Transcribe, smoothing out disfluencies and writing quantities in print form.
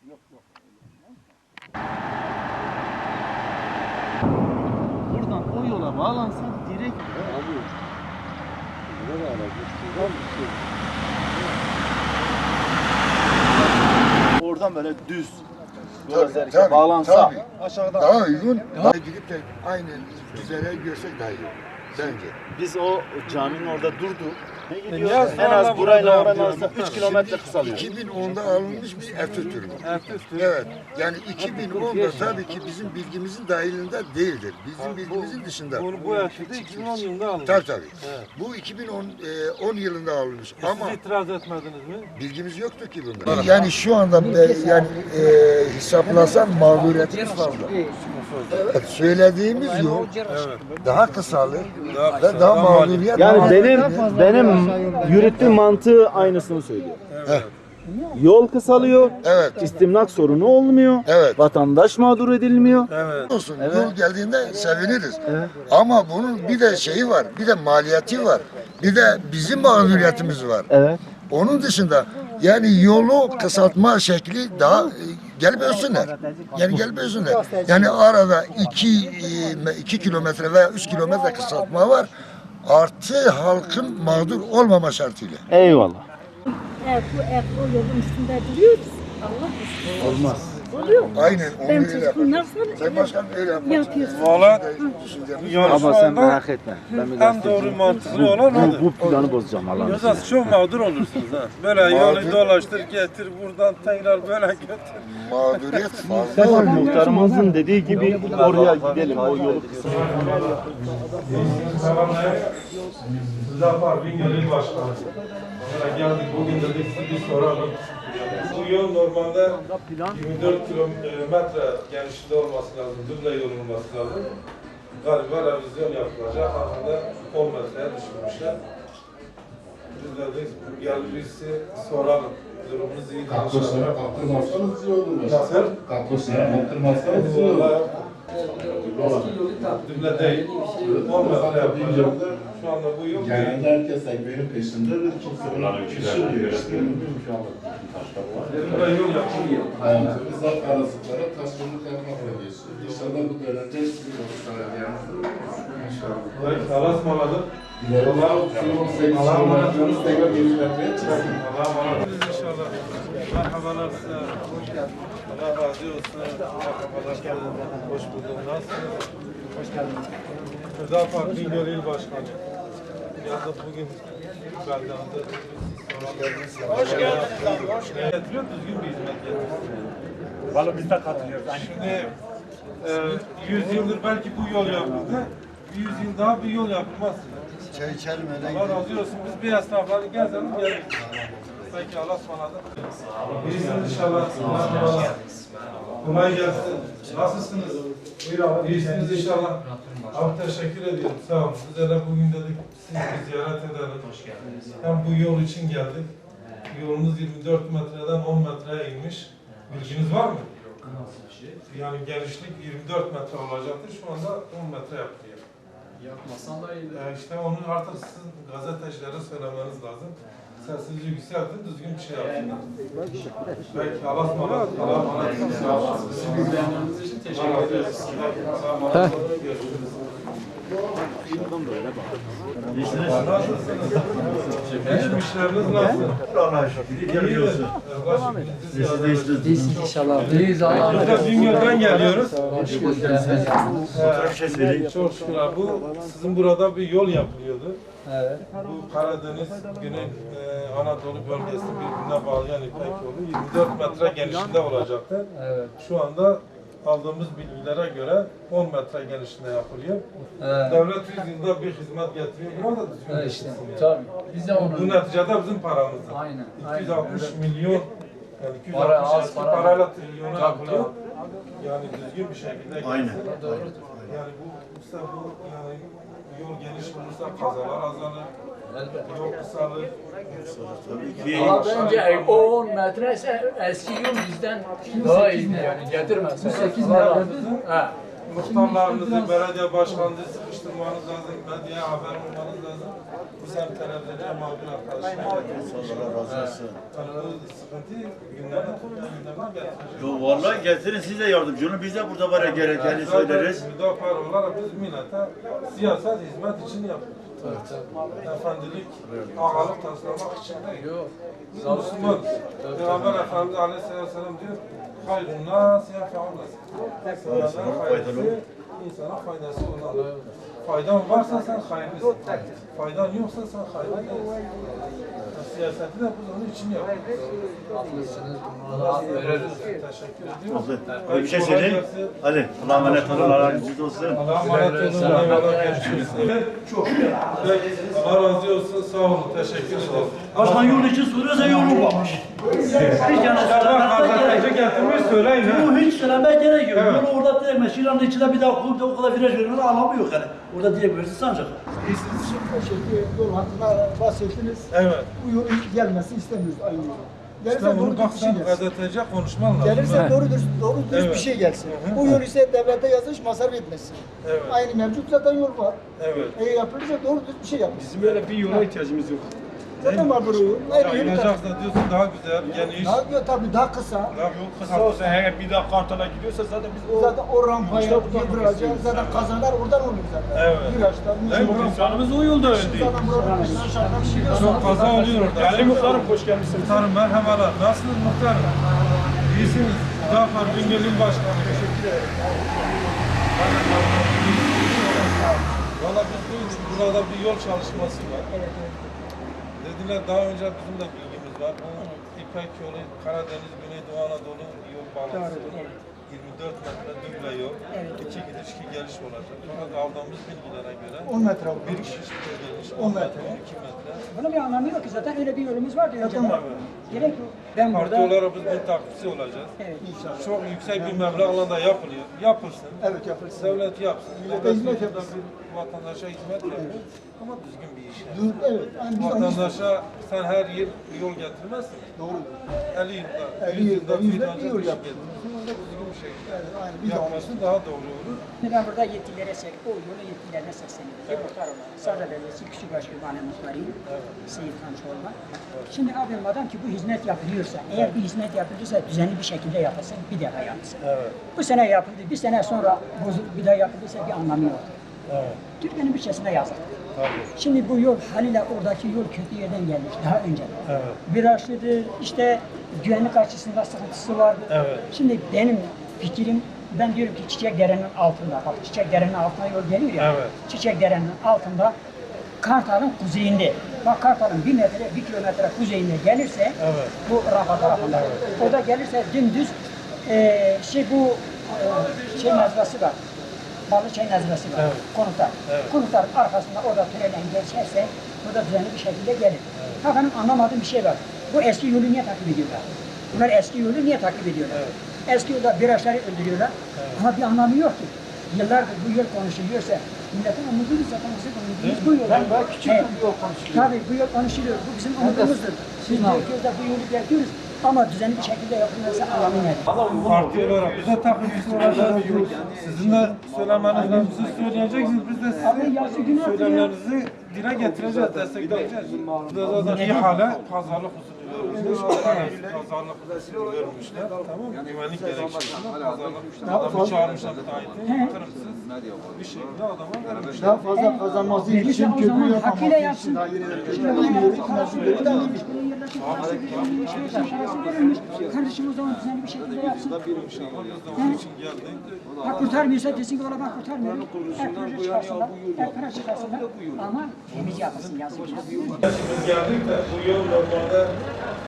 Yok yok. Buradan o yola bağlansa direkt Abi. Ne var oradan böyle düz yol üzerinde bağlansa aşağıdan Daha uygun. Daha gidip de aynı güzele görsek daha iyi olur. Bence. biz o caminin orada durduk. Ne gidiyor? En az burayla oranın arasında 3 kilometre kısalıyor. 2010'da alınmış bir Ertuğrul. Evet. Yani 2010'da tabii ki bizim bilgimizin dahilinde değildir. Bizim bilgimizin dışında. Bu ölçüde 2010 yılında alınmış. Tabii. Bu 2010 yılında alınmış. Ama Siz itiraz etmediniz mi? bilgimiz yoktu ki bunda. Yani şu anda yani hesaplasan mağduriyetimiz fazla. Evet, söylediğimiz yol daha kısalı ve daha mağduriyet. Yani benim yürüttüğüm mantığı aynısını söylüyor. Evet. Yol kısalıyor, Evet. istimlak sorunu olmuyor, Evet. vatandaş mağdur edilmiyor. Evet. Olsun. Yol geldiğinde seviniriz. Ama bunun bir de şeyi var, bir de maliyeti var. Bir de bizim mağduriyetimiz var. Evet. Onun dışında yani yolu kısaltma şekli daha gelip ölsünler. Yani gelip ölsünler. Yani arada 2 kilometre veya 3 kilometre kısaltma var. Artı halkın mağdur olmama şartıyla. Eyvallah. Eğer o yolun üstünde duruyoruz, Allah korusun. Olmaz. Oluyor. Aynen onu Ben öyle çocuğum yapacağız. nasıl Sayın Başkan öyle yapıyorsun? Valla yani Ama şu sen anda merak etme. Ben en gazeteciyim. doğru mantıklı olan odur. Bu planı bozacağım Allah'ın izniyle. Yoksa çok mağdur olursunuz ha. Böyle yolu dolaştır getir buradan tekrar böyle götür. mağduriyet fazla oluyor. Muhtarımızın dediği gibi oraya gidelim. O yolu Zafer Bingöl İl Başkanı. Böyle geldik bugün dedik size bir soralım. Bu yol normalde 24 kilometre genişliğinde olması lazım. Duble yol olması lazım. Galiba revizyon yapılacak. Aslında 10 metreye düşürmüşler. Biz dedik geldik size soralım. Durumunuz iyi. Katloslara kaptırmazsanız iyi olur. Nasıl? Katloslara kaptırmazsanız iyi olur. Duble değil. 10 metre yapılacaktı. Şu anda bu yol değil. Genelde herkes ekmeğinin peşindedir. Kimse buna pişirmiyor işte. Duble yol yapılıyor. Hayatımız arasıklara taşkınlık yapmakla geçiyor. İnşallah bu dönemde sizin yolculuklar yanınızda. İnşallah. Alas maladır. Allah'a emanet tekrar genişletmeye çalışın. Allah'a emanet inşallah. Merhabalar size. Allah razı olsun. Merhabalar size. Hoş bulduk. Nasılsınız? Hoş geldiniz. Hüdapar Bingöl İl Başkanı. Yazıp bugün beldemde hoş geldiniz. Hoş geldiniz. Getiriyor, düzgün bir hizmet getiriyor. Vallahi biz de katılıyoruz. Şimdi 100 yıldır belki bu yol yapıldı. 100 yıl daha bir yol yapılmaz. Çay içelim öyle. Allah razı olsun. Biz bir esnafları gezelim geliriz. Peki Allah'a ısmarladık. İyisiniz inşallah. Kolay gelsin. Nasılsınız? İyisiniz inşallah. Abi teşekkür ediyorum. Sağ olun. Biz de bugün dedik sizi bir ziyaret edelim. Hoş geldiniz. Hem bu yol için geldik. Yolunuz 24 metreden 10 metreye inmiş. Bilginiz var mı? Nasıl bir şey? Yani genişlik 24 metre olacaktır. Şu anda 10 metre yapılıyor. Yapmasan da iyiydi. İşte onu artık sizin gazetecilere söylemeniz lazım. Sesinizi yükseltin, düzgün bir şey yapın. Belki Allah'a ısmarladık. Allah'a emanet. Sağ olun. Sizin bilgileriniz için teşekkür ederiz. Allah'a emanet. Görüşürüz. Nasılsınız? İşleriniz nasıl? Allah'a şükür. İyidir. İyisin inşallah. İyiyiz Allah'a Biz de Bingöl'den geliyoruz. Hoş geldiniz. Çok şükür abi. Bu sizin burada bir yol yapılıyordu. Evet. Bu Karadeniz, Güney Anadolu bölgesi birbirine bağlayan İpek yolu 24 metre genişliğinde olacaktı. Evet. Şu anda aldığımız bilgilere göre 10 metre genişliğinde yapılıyor. Evet. Devlet 100 yılda bir hizmet getiriyor. Buna da düzgün Evet geçsin işte. yani. Tabii. Biz de Bu onun. neticede bizim paramızdır. Aynen. 260 aynen. milyon yani 260 Para, az eski para. parayla trilyona Tabii, yapılıyor. Yani düzgün bir şekilde Aynen. gelsin. Yani bu işte bu yani yol geniş olursa kazalar azalır. Yol kısalır. Ama bence o 10 metre ise eski yol bizden daha iyiydi yani getirmez. Bu 8 metre. Ha. muhtarlarınızı, belediye başkanınızı sıkıştırmanız lazım, medyaya haber olmanız lazım. Biz hem televizyonda hem muhabir arkadaşlar. Allah razı olsun. Yani bu sıkıntıyı gündemden getirecek. Yo vallahi getirin siz de yardımcı olun. Biz de burada var ya gerekeni söyleriz. Müdafaa olarak biz millete siyaset hizmet için yapıyoruz. Efendilik, ağalık taslamak için değil. Biz Müslüman. Peygamber Efendimiz Aleyhisselam diyor, hayrun nas yafe'un nas. İnsanlara faydası, insana faydası olan. Faydan varsa sen hayırlısın. Faydan yoksa sen hayırlı değilsin. Siyaseti de biz onun için yapıyoruz. Haklısınız. Buna veririz. Teşekkür ediyoruz. Öyle bir şey söyleyin. Hadi Allah'a emanet olun. Allah'a emanet olsun. Allah'a emanet olun. Eyvallah. Görüşürüz. Çok. Allah razı olsun. Sağ olun. Teşekkür ederim. Başkan yol için soruyorsa yol olmamış. Hiç yani Gazeteci getirmeyi söyleyin ha. bu hiç söylemeye gerek yok. Evet. Yolu orada direkt Şiran'ın içinde bir daha koyup da o kadar viraj veriyorlar alamıyor yani. Orada direkt verirsin sancak. Yol hattına bahsettiniz. Evet. Bu yol hiç gelmesini istemiyoruz aynı yol. Gelirse İşte doğru bunu bak dürüst bir şey sen gelsin. gazeteciye konuşman lazım. Gelirse ha. doğru dürüst bir şey gelsin. Bu yol ise devlete yazış masraf etmesin. Evet. Aynı mevcut zaten yol var. Evet. Yapılırsa doğru dürüst bir şey yapın. Bizim öyle bir yola ihtiyacımız yok. Zaten var bu yol. Aynı yolu Yayılacaksa diyorsun daha güzel, geniş. tabii daha kısa. Daha Kısa olsa eğer bir daha Kartal'a gidiyorsa zaten biz Zaten o rampaya yıldıracağız. Zaten kazalar oradan oluyor zaten. Evet. Virajlar, Değil mi? İnsanımız o yolda öldü. Zaten buradan aşağıdan biliyorsun. Çok kaza oluyor orada. Değerli muhtarım hoş gelmişsiniz. Muhtarım merhabalar. Nasılsınız muhtarım? İyisiniz. Müdafaa Bingöl'ün başkanı. Teşekkür ederim. Valla biz duyduk. Burada bir yol çalışması var. Dediler daha önce bizim de bilgimiz var. Bu İpek yolu Karadeniz, Güneydoğu Anadolu yol bağlantısı. 24 metre düble yol. 2 gidiş 2 geliş olacak. Fakat aldığımız bilgilere göre 10 metre oldu. bir kişi ödemiş. 10 metre. 12 metre. Bunun bir anlamı yok ki zaten öyle bir yolumuz vardı önceden. Evet. Gerek yok. Ben Parti burada olarak biz bir takipçisi olacağız. evet. Çok yüksek bir meblağla da yapılıyor. Yapılsın. Evet yapılsın. Devlet yapsın. Millete hizmet Devlet yapsın. bir vatandaşa hizmet yapıyor. Ama düzgün bir iş yani. Evet. Yani biz onu Vatandaşa sen her yıl yol getirmezsin. doğru. 50 yılda, 50 100 yılda, yılda, 100 bir yılda önce bir yol bir şey yaptın. getirirsin. Onda düzgün bir şey Yani biz de yapması daha doğru olur. Ben burada yetkililere o yolu yetkililerine sesleniyorum. Bir muhtar olarak. Sarıda Belediyesi Küçükbaş Kütüphane Muhtarıyım. Seyit Kançoğlu'na. Şimdi abim madem ki bu hizmet yapılıyorsa, eğer bir hizmet yapılırsa düzenli bir şekilde yapılsın, bir defa yapılsın. Bu sene yapıldı, bir sene sonra bir daha yapıldıysa bir anlamı yok. Türkiye'nin bütçesine yazık. Şimdi bu yol Halil'e oradaki yol kötü yerden gelmiş daha önce. Virajlıdır, işte güvenlik açısından sıkıntısı vardı. Şimdi benim fikrim, ben diyorum ki Çiçekdere'nin altında, bak Çiçekdere'nin altına yol geliyor ya, Çiçekdere'nin altında Kartal'ın kuzeyinde, bak Kartal'ın 1 metre, 1 kilometre kuzeyinde gelirse, bu rampa tarafında, o da gelirse dümdüz mezrası var. Balıçay mezrası var, konutlar. Konutların arkasında orada tünelden geçerse, burada düzenli bir şekilde gelir. Ha benim anlamadığım bir şey var. Bu eski yolu niye takip ediyorlar? Bunlar eski yolu niye takip ediyorlar? Eski yolda virajları öldürüyorlar. Ama bir anlamı yok ki. Yıllardır bu yol konuşuluyorsa, milletin umudu zaten bizim umudumuz bu yol. Ben daha küçük bir yol konuşuyorum. Tabii bu yol konuşuluyor. Bu bizim umudumuzdur. Biz diyoruz da bu yolu bekliyoruz. Ama düzenli bir şekilde yapılırsa anlamı nedir? Parti olarak bize takipçisi olacağız. Sizin de söylemeniz lazım. Siz söyleyeceksiniz. Biz de sizin söylemlerinizi dile getireceğiz, destekleyeceğiz. Burada zaten ihale pazarlık usulü vermişler. Pazarlık usulü vermişler. Tamam mı? Güvenlik gerekçesinden adamı çağırmışlar müteahhiti. Kırımsız bir şekilde adama vermişler. Daha fazla kazanması için, o zaman köprü hakkıyla yapmaması için yapsın. daha yeni Şimdi yapılacak. bu Yeni yeri parası verilmiş. Kardeşim o zaman düzenli bir şekilde yapsın. Onun için geldik. Ha kurtarmıyorsa desin ki valla ben kurtarmıyorum. Hep proje çıkarsınlar, hep para çıkarsınlar. Ama temiz yapılsın yazık. Biz geldik de bu yol normalde